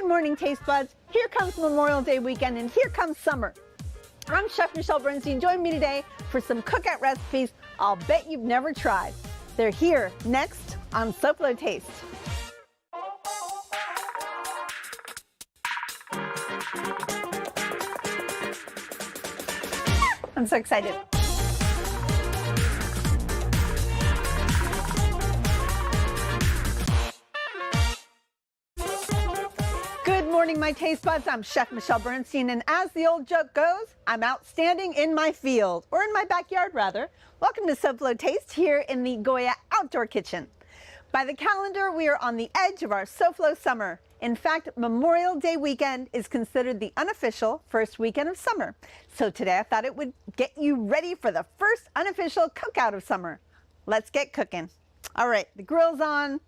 morning, Taste Buds. Here comes Memorial Day weekend and here comes summer. I'm Chef Michelle Bernstein. Join me today for some cookout recipes I'll bet you've never tried. They're here next on SoFlo Taste. I'm so excited. Good morning, my taste buds. I'm Chef Michelle Bernstein, and as the old joke goes, I'm outstanding in my field, or in my backyard, rather. Welcome to SoFlo Taste here in the Goya Outdoor Kitchen. By the calendar, we are on the edge of our SoFlo summer. In fact, Memorial Day weekend is considered the unofficial first weekend of summer. So today I thought it would get you ready for the first unofficial cookout of summer. Let's get cooking. All right, the grill's on.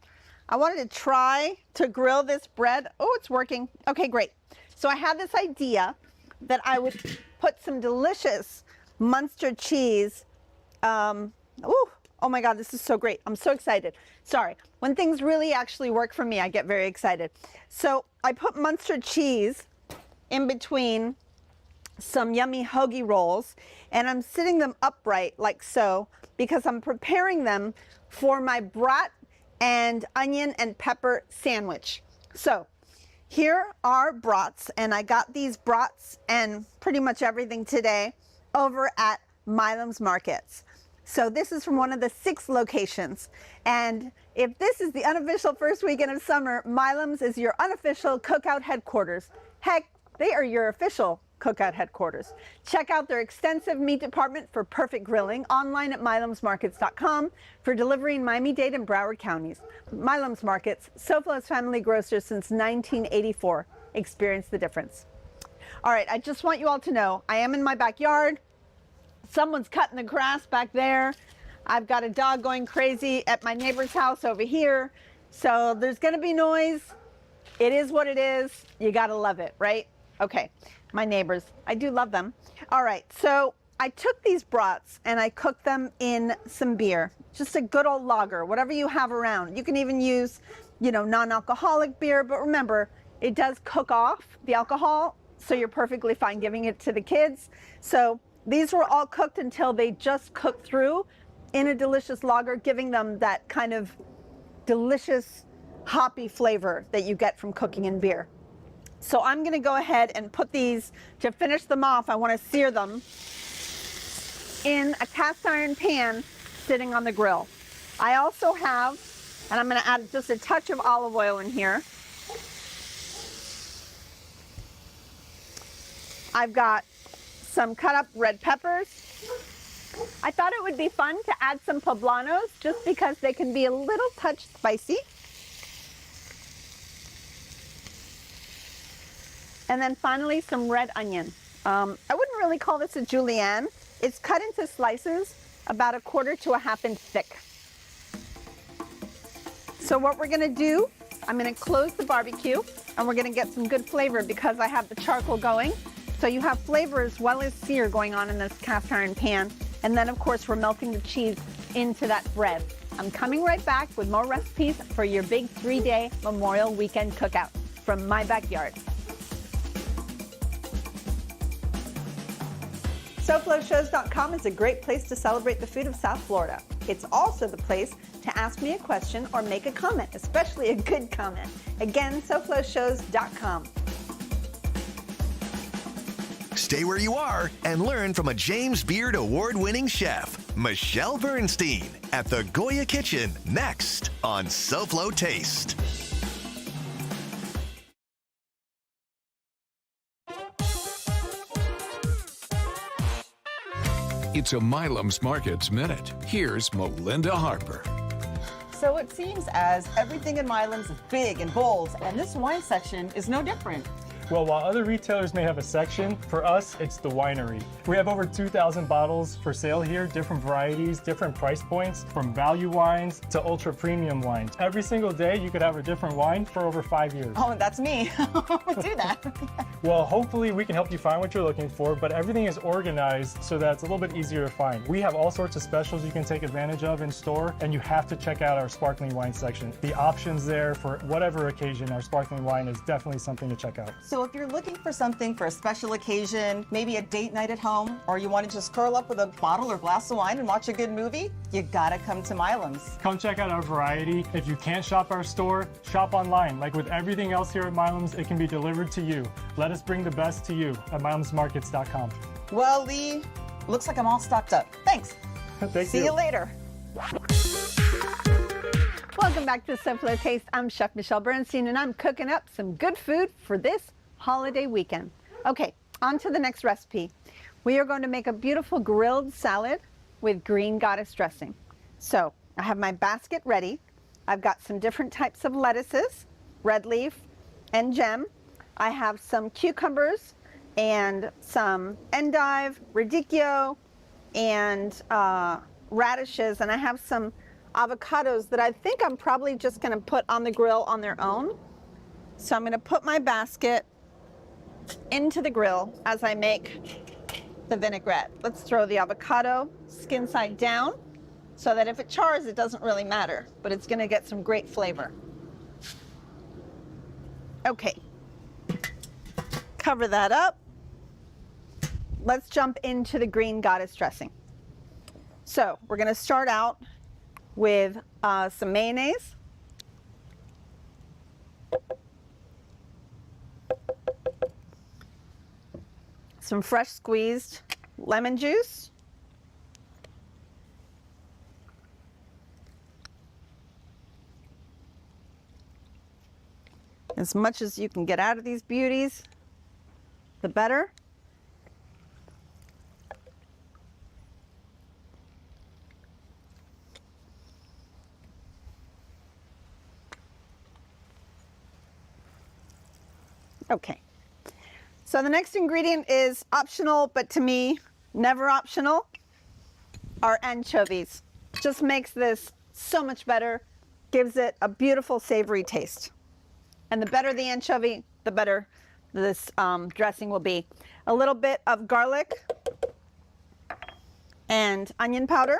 I wanted to try to grill this bread. Oh, it's working. Okay, great. So I had this idea that I would put some delicious Munster cheese. Oh my God, this is so great. I'm so excited. Sorry, when things really actually work for me, I get very excited. So I put Munster cheese in between some yummy hoagie rolls, and I'm sitting them upright like so because I'm preparing them for my brat and onion and pepper sandwich. So here are brats, and I got these brats and pretty much everything today over at Milam's Markets. So this is from one of the 6 locations. And if this is the unofficial first weekend of summer, Milam's is your unofficial cookout headquarters. Heck, they are your official cookout headquarters. Check out their extensive meat department for perfect grilling online at milamsmarkets.com for delivery in Miami-Dade and Broward counties. Milam's Markets, SoFlo's family grocer since 1984. Experience the difference. All right, I just want you all to know, I am in my backyard. Someone's cutting the grass back there. I've got a dog going crazy at my neighbor's house over here. So there's gonna be noise. It is what it is. You gotta love it, right? Okay, my neighbors, I do love them. All right, so I took these brats and I cooked them in some beer. Just a good old lager, whatever you have around. You can even use, non-alcoholic beer, but remember, it does cook off the alcohol, so you're perfectly fine giving it to the kids. So these were all cooked until they just cooked through in a delicious lager, giving them that kind of delicious hoppy flavor that you get from cooking in beer. So I'm gonna go ahead and put these, to finish them off, I wanna sear them in a cast iron pan sitting on the grill. I also have, and I'm gonna add just a touch of olive oil in here. I've got some cut up red peppers. I thought it would be fun to add some poblanos just because they can be a little touch spicy. And then finally some red onion. I wouldn't really call this a julienne. It's cut into slices about 1/4 to 1/2 inch thick. So what we're gonna do, I'm gonna close the barbecue and we're gonna get some good flavor because I have the charcoal going. So you have flavor as well as sear going on in this cast iron pan. And then of course we're melting the cheese into that bread. I'm coming right back with more recipes for your big 3-day Memorial Weekend cookout from my backyard. SoFloShows.com is a great place to celebrate the food of South Florida. It's also the place to ask me a question or make a comment, especially a good comment. Again, SoFloShows.com. Stay where you are and learn from a James Beard Award-winning chef, Michelle Bernstein, at the Goya Kitchen, next on SoFlo Taste. It's a Milam's Markets Minute. Here's Melinda Harper. So it seems as everything in Milam's is big and bold, and this wine section is no different. Well, while other retailers may have a section, for us, it's the winery. We have over 2,000 bottles for sale here, different varieties, different price points, from value wines to ultra premium wines. Every single day, you could have a different wine for over 5 years. Oh, that's me. Do that. Well, hopefully we can help you find what you're looking for, but everything is organized so that it's a little bit easier to find. We have all sorts of specials you can take advantage of in store, and you have to check out our sparkling wine section. The options there for whatever occasion, our sparkling wine is definitely something to check out. So if you're looking for something for a special occasion, maybe a date night at home, or you want to just curl up with a bottle or glass of wine and watch a good movie, you gotta come to Milam's. Come check out our variety. If you can't shop our store, shop online. Like with everything else here at Milam's, it can be delivered to you. Let us bring the best to you at milamsmarkets.com. Well, Lee, looks like I'm all stocked up. Thanks. See you later. Welcome back to SoFlo Taste. I'm Chef Michelle Bernstein, and I'm cooking up some good food for this holiday weekend. Okay, on to the next recipe. We are going to make a beautiful grilled salad with green goddess dressing. So I have my basket ready. I've got some different types of lettuces, red leaf and gem. I have some cucumbers and some endive, radicchio, and radishes, and I have some avocados that I think I'm probably just going to put on the grill on their own. So I'm going to put my basket into the grill as I make the vinaigrette. Let's throw the avocado skin side down so that if it chars, it doesn't really matter, but it's going to get some great flavor. Okay, cover that up. Let's jump into the green goddess dressing. So we're going to start out with some mayonnaise, some fresh squeezed lemon juice, as much as you can get out of these beauties, the better. Okay, so the next ingredient is optional, but to me, never optional, are anchovies. Just makes this so much better, gives it a beautiful savory taste. And the better the anchovy, the better this dressing will be. A little bit of garlic and onion powder,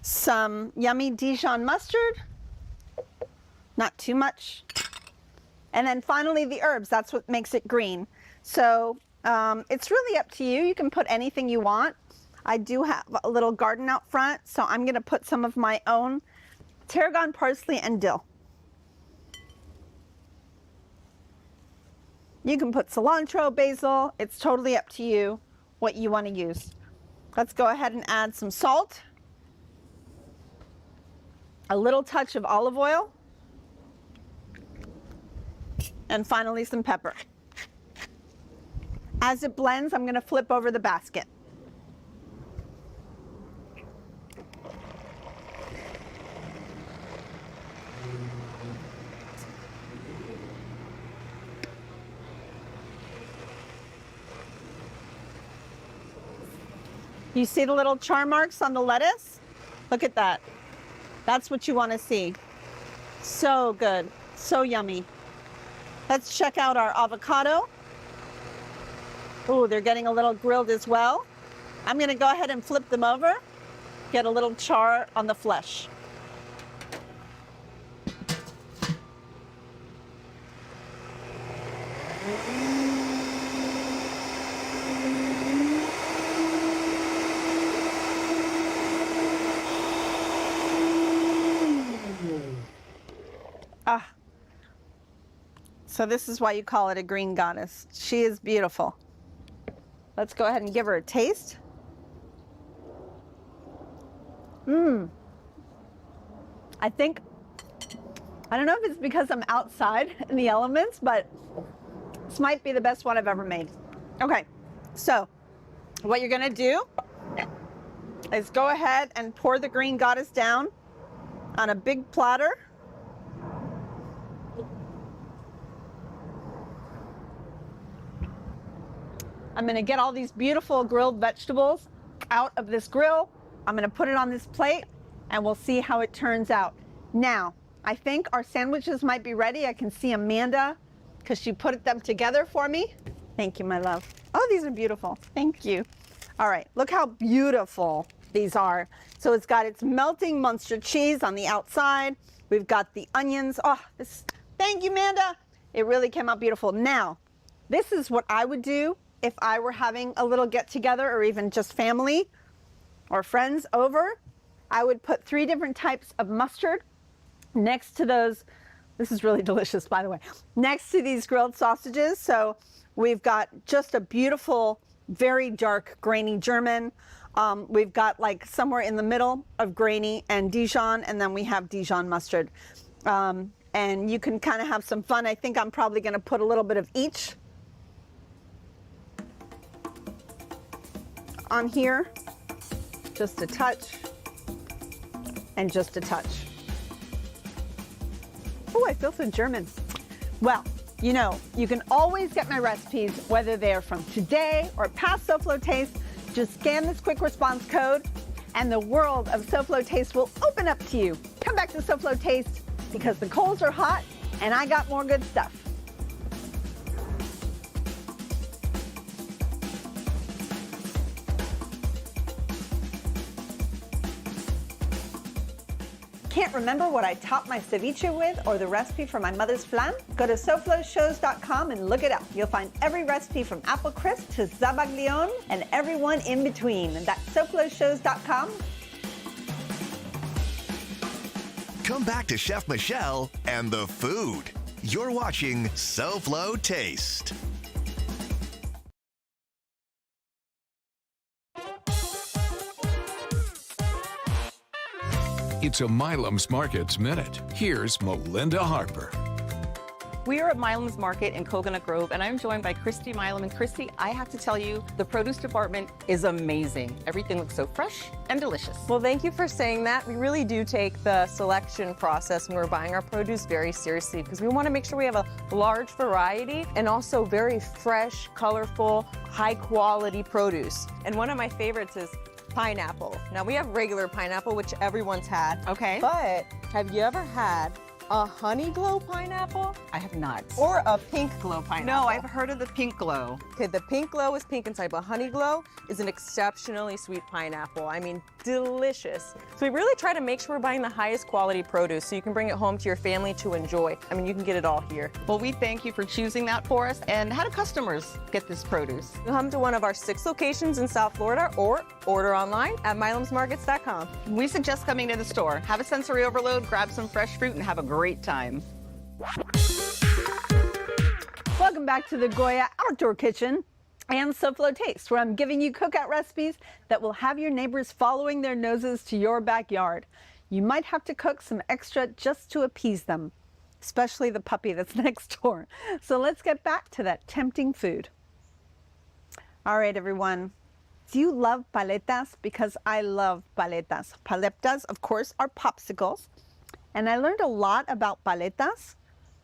some yummy Dijon mustard, not too much. And then finally the herbs, that's what makes it green. So it's really up to you. You can put anything you want. I do have a little garden out front, so I'm gonna put some of my own tarragon, parsley, and dill. You can put cilantro, basil, it's totally up to you what you wanna use. Let's go ahead and add some salt, a little touch of olive oil, and finally some pepper. As it blends, I'm going to flip over the basket. You see the little char marks on the lettuce? Look at that. That's what you want to see. So good, so yummy. Let's check out our avocado. Oh, they're getting a little grilled as well. I'm going to go ahead and flip them over, get a little char on the flesh. Ah. So this is why you call it a green goddess. She is beautiful. Let's go ahead and give her a taste. I don't know if it's because I'm outside in the elements, but this might be the best one I've ever made. Okay, so what you're gonna do is go ahead and pour the green goddess down on a big platter. I'm gonna get all these beautiful grilled vegetables out of this grill. I'm gonna put it on this plate and we'll see how it turns out. Now, I think our sandwiches might be ready. I can see Amanda, because she put them together for me. Thank you, my love. Oh, these are beautiful. Thank you. All right, look how beautiful these are. So it's got its melting Munster cheese on the outside. We've got the onions. Oh, thank you, Amanda. It really came out beautiful. Now, this is what I would do if I were having a little get together or even just family or friends over. I would put 3 different types of mustard next to those. This is really delicious, by the way. Next to these grilled sausages. So we've got just a beautiful, very dark, grainy German. We've got like somewhere in the middle of grainy and Dijon, and then we have Dijon mustard. And you can kind of have some fun. I think I'm probably going to put a little bit of each on here. Just a touch and just a touch. Oh, I feel so German. Well, you know, you can always get my recipes, whether they are from today or past SoFlo Taste. Just scan this quick response code and the world of SoFlo Taste will open up to you. Come back to SoFlo Taste because the coals are hot and I got more good stuff. Can't remember what I topped my ceviche with or the recipe for my mother's flan? Go to SoFloShows.com and look it up. You'll find every recipe from apple crisp to zabaglione and everyone in between. And that's SoFloShows.com. Come back to Chef Michelle and the food. You're watching SoFlo Taste. It's a Milam's Markets Minute. Here's Melinda Harper. We are at Milam's Market in Coconut Grove, and I'm joined by Christy Milam. And Christy, I have to tell you, the produce department is amazing. Everything looks so fresh and delicious. Well, thank you for saying that. We really do take the selection process when we're buying our produce very seriously because we want to make sure we have a large variety and also very fresh, colorful, high-quality produce. And one of my favorites is pineapple. Now, we have regular pineapple, which everyone's had. Okay. But have you ever had a honey glow pineapple? I have not. Or a pink glow pineapple? No, I've heard of the pink glow. Okay, the pink glow is pink inside, but honey glow is an exceptionally sweet pineapple. I mean, delicious. So we really try to make sure we're buying the highest quality produce so you can bring it home to your family to enjoy. I mean, you can get it all here. Well, we thank you for choosing that for us. And how do customers get this produce? You'll come to one of our 6 locations in South Florida or order online at milamsmarkets.com. We suggest coming to the store. Have a sensory overload, grab some fresh fruit, and have a great time. Welcome back to the Goya Outdoor Kitchen and SoFlo Taste, where I'm giving you cookout recipes that will have your neighbors following their noses to your backyard. You might have to cook some extra just to appease them, especially the puppy that's next door. So let's get back to that tempting food. All right, everyone. Do you love paletas? Because I love paletas. Paletas, of course, are popsicles. And I learned a lot about paletas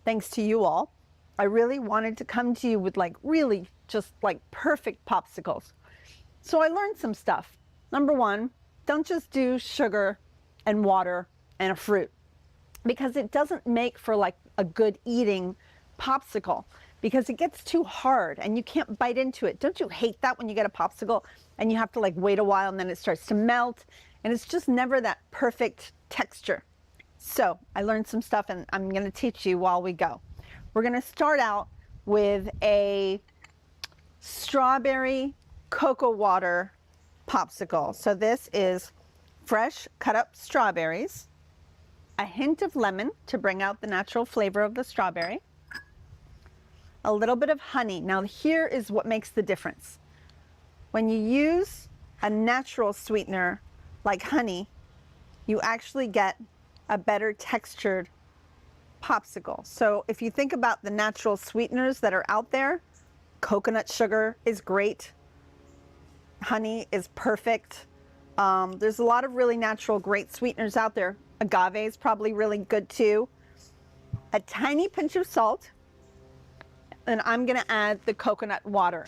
thanks to you all. I really wanted to come to you with really just perfect popsicles. So I learned some stuff. Number one, don't just do sugar and water and a fruit because it doesn't make for a good eating popsicle because it gets too hard and you can't bite into it. Don't you hate that when you get a popsicle and you have to wait a while and then it starts to melt and it's just never that perfect texture. So I learned some stuff and I'm going to teach you while we go. We're going to start out with a strawberry cocoa water popsicle. So this is fresh cut up strawberries, a hint of lemon to bring out the natural flavor of the strawberry, a little bit of honey. Now here is what makes the difference. When you use a natural sweetener like honey, you actually get a better textured popsicle. So if you think about the natural sweeteners that are out there, coconut sugar is great. Honey is perfect. There's a lot of really natural great sweeteners out there. Agave is probably really good too. A tiny pinch of salt, and I'm gonna add the coconut water.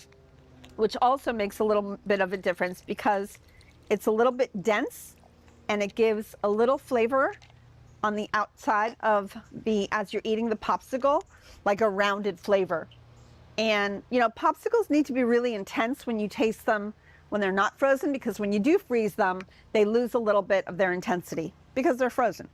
which also makes a little bit of a difference because it's a little bit dense and it gives a little flavor on the outside of as you're eating the popsicle, like a rounded flavor. And you know, popsicles need to be really intense when you taste them when they're not frozen, because when you do freeze them, they lose a little bit of their intensity because they're frozen.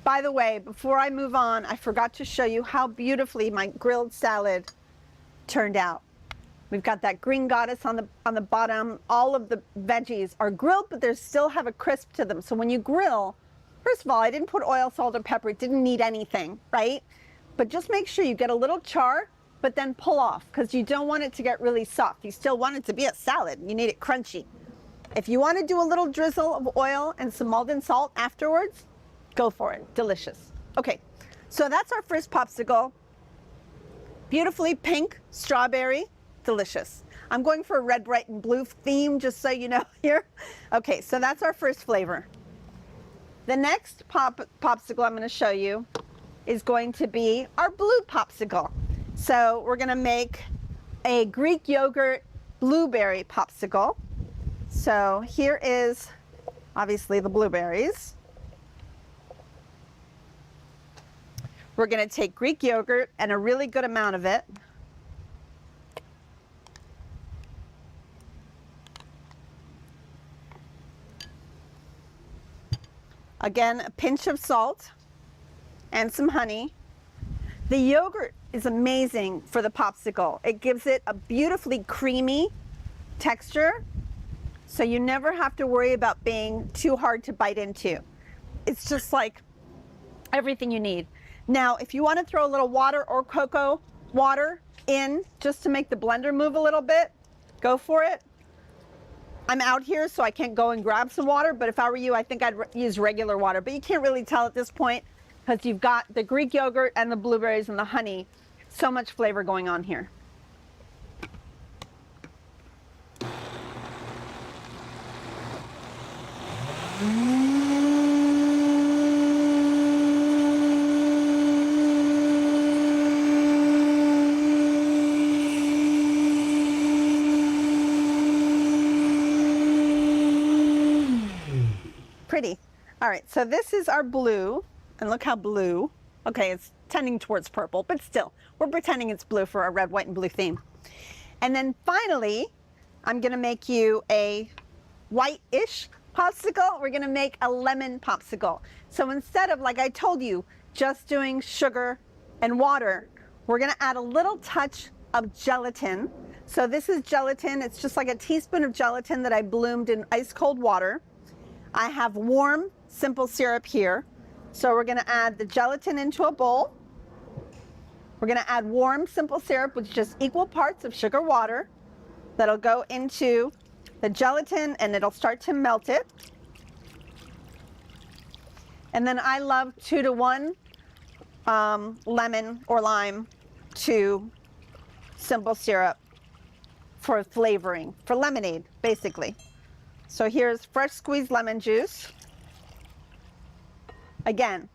By the way, before I move on, I forgot to show you how beautifully my grilled salad turned out. We've got that green goddess on the bottom. All of the veggies are grilled, but they still have a crisp to them. So when you grill, first of all, I didn't put oil, salt, or pepper. It didn't need anything, right? But just make sure you get a little char, but then pull off, because you don't want it to get really soft. You still want it to be a salad. You need it crunchy. If you want to do a little drizzle of oil and some Maldon salt afterwards, go for it. Delicious. Okay, so that's our first popsicle. Beautifully pink strawberry, delicious. I'm going for a red, white, and blue theme, just so you know here. Okay, so that's our first flavor. The next popsicle I'm going to show you is going to be our blue popsicle. So we're going to make a Greek yogurt blueberry popsicle. So here is obviously the blueberries. We're going to take Greek yogurt and a really good amount of it. Again, a pinch of salt and some honey. The yogurt is amazing for the popsicle. It gives it a beautifully creamy texture, so you never have to worry about being too hard to bite into. It's just like everything you need. Now, if you want to throw a little water or cocoa water in just to make the blender move a little bit, go for it. I'm out here, so I can't go and grab some water, but if I were you, I think I'd use regular water. But you can't really tell at this point because you've got the Greek yogurt and the blueberries and the honey. So much flavor going on here. Pretty. All right, so this is our blue, and look how blue. Okay, it's tending towards purple, but still, we're pretending it's blue for a red, white, and blue theme. And then finally, I'm gonna make you a white-ish popsicle. We're gonna make a lemon popsicle. So instead of, like I told you, just doing sugar and water, we're gonna add a little touch of gelatin. So this is gelatin. It's just like a teaspoon of gelatin that I bloomed in ice cold water. I have warm simple syrup here. So we're gonna add the gelatin into a bowl. We're gonna add warm simple syrup with just equal parts of sugar water. That'll go into the gelatin and it'll start to melt it. And then I love 2 to 1 lemon or lime to simple syrup for flavoring, for lemonade, basically. So here's fresh squeezed lemon juice. Again,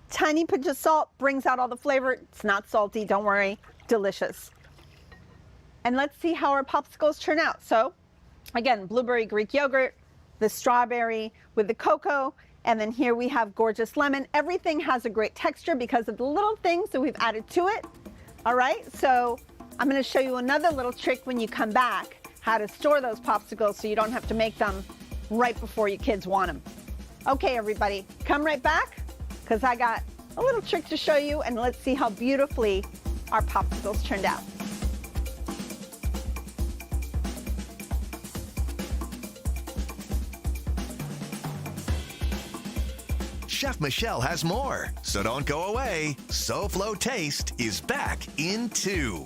tiny pinch of salt brings out all the flavor. It's not salty, don't worry, delicious. And let's see how our popsicles turn out. So again, blueberry Greek yogurt, the strawberry with the cocoa, and then here we have gorgeous lemon. Everything has a great texture because of the little things that we've added to it. All right, so I'm gonna show you another little trick when you come back, how to store those popsicles so you don't have to make them right before your kids want them. Okay, everybody, come right back because I got a little trick to show you, and let's see how beautifully our popsicles turned out. Chef Michelle has more, so don't go away. SoFlo Taste is back in 2.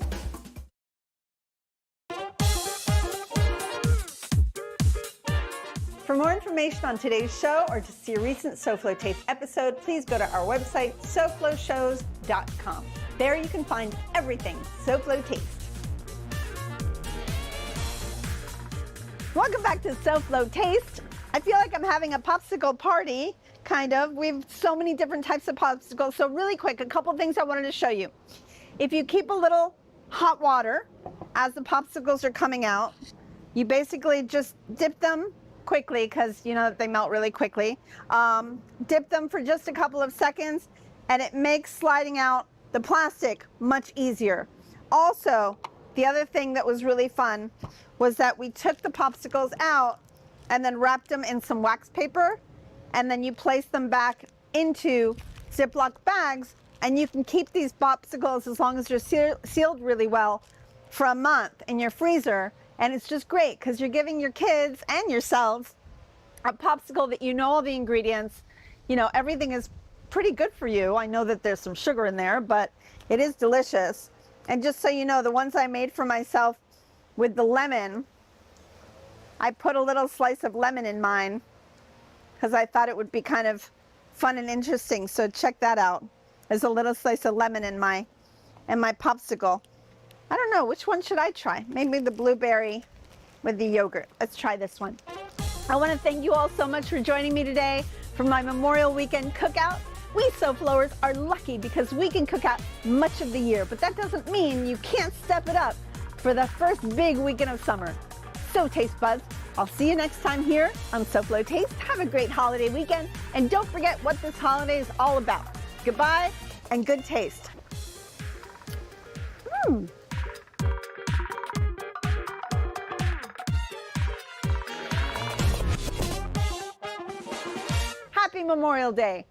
For more information on today's show or to see a recent SoFlo Taste episode, please go to our website, SoFloShows.com. There you can find everything SoFlo Taste. Welcome back to SoFlo Taste. I feel like I'm having a popsicle party, kind of. We have so many different types of popsicles. So really quick, a couple things I wanted to show you. If you keep a little hot water as the popsicles are coming out, you basically just dip them quickly because you know that they melt really quickly. Dip them for just a couple of seconds and it makes sliding out the plastic much easier. Also, the other thing that was really fun was that we took the popsicles out and then wrapped them in some wax paper, and then you place them back into Ziploc bags, and you can keep these popsicles as long as they're sealed really well for a month in your freezer. And it's just great because you're giving your kids and yourselves a popsicle that you know all the ingredients, you know, everything is pretty good for you. I know that there's some sugar in there, but it is delicious. And just so you know, the ones I made for myself with the lemon, I put a little slice of lemon in mine because I thought it would be kind of fun and interesting. So check that out. There's a little slice of lemon in my popsicle. I don't know, which one should I try? Maybe the blueberry with the yogurt. Let's try this one. I want to thank you all so much for joining me today for my Memorial Weekend cookout. We SoFloers are lucky because we can cook out much of the year, but that doesn't mean you can't step it up for the first big weekend of summer. So Taste Buds, I'll see you next time here on SoFlo Taste. Have a great holiday weekend, and don't forget what this holiday is all about. Goodbye and good taste. Happy Memorial Day.